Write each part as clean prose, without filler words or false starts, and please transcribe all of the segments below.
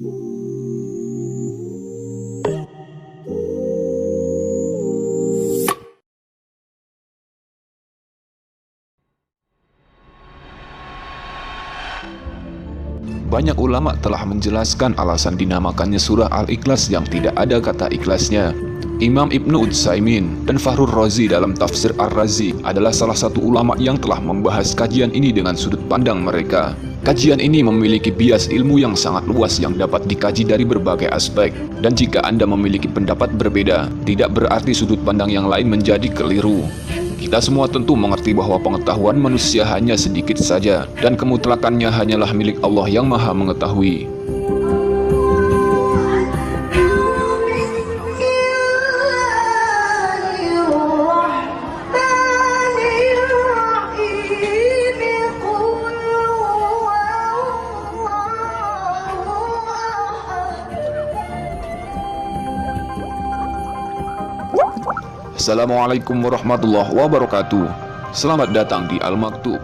Banyak ulama telah menjelaskan alasan dinamakannya surah Al-Ikhlas yang tidak ada kata ikhlasnya. Imam Ibnu Utsaimin dan Fakhrur Razi dalam tafsir Ar-Razi adalah salah satu ulama yang telah membahas kajian ini dengan sudut pandang mereka. Kajian ini memiliki bias ilmu yang sangat luas yang dapat dikaji dari berbagai aspek. Dan jika Anda memiliki pendapat berbeda, tidak berarti sudut pandang yang lain menjadi keliru. Kita semua tentu mengerti bahwa pengetahuan manusia hanya sedikit saja, dan kemutlakannya hanyalah milik Allah yang Maha Mengetahui. Assalamualaikum warahmatullahi wabarakatuh. Selamat datang di Al-Maktub.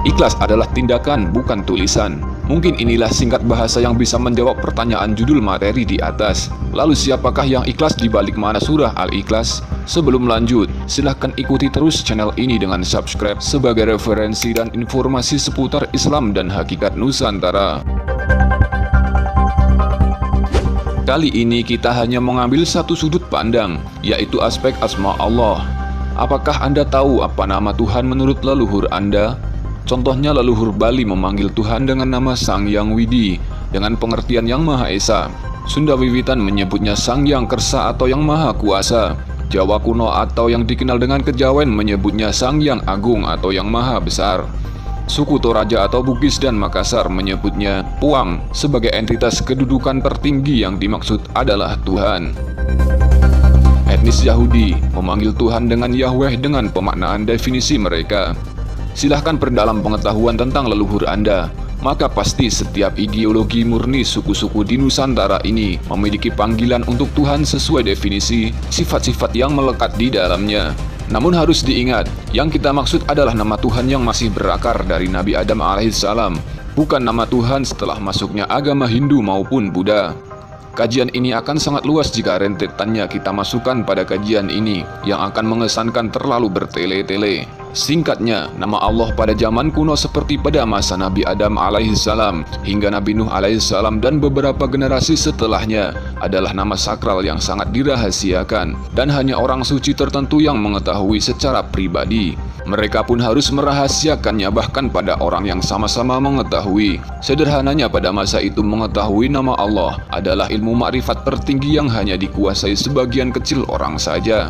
Ikhlas adalah tindakan, bukan tulisan. Mungkin inilah singkat bahasa yang bisa menjawab pertanyaan judul materi di atas. Lalu siapakah yang ikhlas di balik mana surah Al-Ikhlas? Sebelum lanjut, silahkan ikuti terus channel ini dengan subscribe sebagai referensi dan informasi seputar Islam dan hakikat Nusantara. Kali ini kita hanya mengambil satu sudut pandang, yaitu aspek asma Allah. Apakah Anda tahu apa nama Tuhan menurut leluhur Anda? Contohnya leluhur Bali memanggil Tuhan dengan nama Sang Hyang Widi, dengan pengertian yang Maha Esa. Sunda Wiwitan menyebutnya Sang Hyang Kersa atau yang Maha Kuasa. Jawa kuno atau yang dikenal dengan Kejawen menyebutnya Sang Hyang Agung atau yang Maha Besar. Suku Toraja atau Bugis dan Makassar menyebutnya Puang sebagai entitas kedudukan tertinggi yang dimaksud adalah Tuhan. Etnis Yahudi memanggil Tuhan dengan Yahweh dengan pemaknaan definisi mereka. Silahkan perdalam pengetahuan tentang leluhur Anda, maka pasti setiap ideologi murni suku-suku di Nusantara ini memiliki panggilan untuk Tuhan sesuai definisi sifat-sifat yang melekat di dalamnya. Namun harus diingat, yang kita maksud adalah nama Tuhan yang masih berakar dari Nabi Adam alaihissalam, bukan nama Tuhan setelah masuknya agama Hindu maupun Buddha. Kajian ini akan sangat luas jika rentetannya kita masukkan pada kajian ini, yang akan mengesankan terlalu bertele-tele. Singkatnya, nama Allah pada zaman kuno seperti pada masa Nabi Adam alaihissalam hingga Nabi Nuh alaihissalam dan beberapa generasi setelahnya adalah nama sakral yang sangat dirahasiakan dan hanya orang suci tertentu yang mengetahui secara pribadi. Mereka pun harus merahasiakannya bahkan pada orang yang sama-sama mengetahui. Sederhananya pada masa itu mengetahui nama Allah adalah ilmu makrifat tertinggi yang hanya dikuasai sebagian kecil orang saja.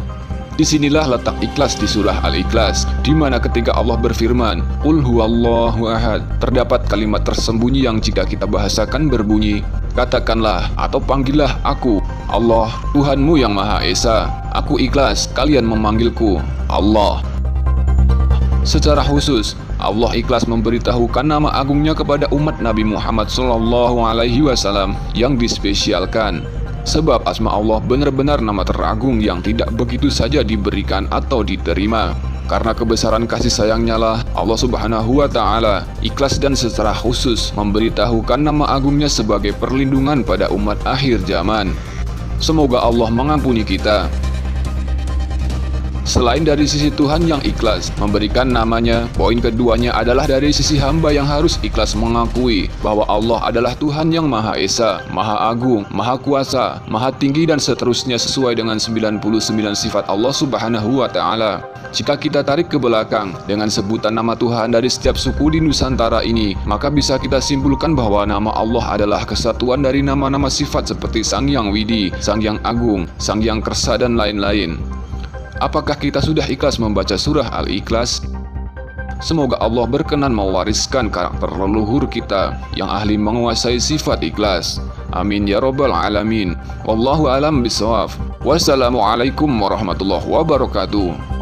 Disinilah letak ikhlas di surah Al-Ikhlas, di mana ketika Allah berfirman, Qul huwallahu ahad, terdapat kalimat tersembunyi yang jika kita bahasakan berbunyi, katakanlah atau panggillah aku, Allah, Tuhanmu yang Maha Esa. Aku ikhlas, kalian memanggilku Allah. Secara khusus, Allah ikhlas memberitahukan nama agungnya kepada umat Nabi Muhammad SAW yang dispesialkan. Sebab asma Allah benar-benar nama teragung yang tidak begitu saja diberikan atau diterima. Karena kebesaran kasih sayangnya lah Allah Subhanahu wa Ta'ala ikhlas dan secara khusus memberitahukan nama agungnya sebagai perlindungan pada umat akhir zaman. Semoga Allah mengampuni kita. Selain dari sisi Tuhan yang ikhlas memberikan namanya, poin keduanya adalah dari sisi hamba yang harus ikhlas mengakui bahwa Allah adalah Tuhan yang Maha Esa, Maha Agung, Maha Kuasa, Maha Tinggi dan seterusnya sesuai dengan 99 sifat Allah Subhanahu wa Ta'ala. Jika kita tarik ke belakang dengan sebutan nama Tuhan dari setiap suku di Nusantara ini, maka bisa kita simpulkan bahwa nama Allah adalah kesatuan dari nama-nama sifat seperti Sang Hyang Widi, Sang Hyang Agung, Sang Hyang Kersa dan lain-lain. Apakah kita sudah ikhlas membaca surah Al-Ikhlas? Semoga Allah berkenan mewariskan karakter leluhur kita yang ahli menguasai sifat ikhlas. Amin ya rabbal alamin. Wallahu alam bisawab. Wassalamualaikum warahmatullahi wabarakatuh.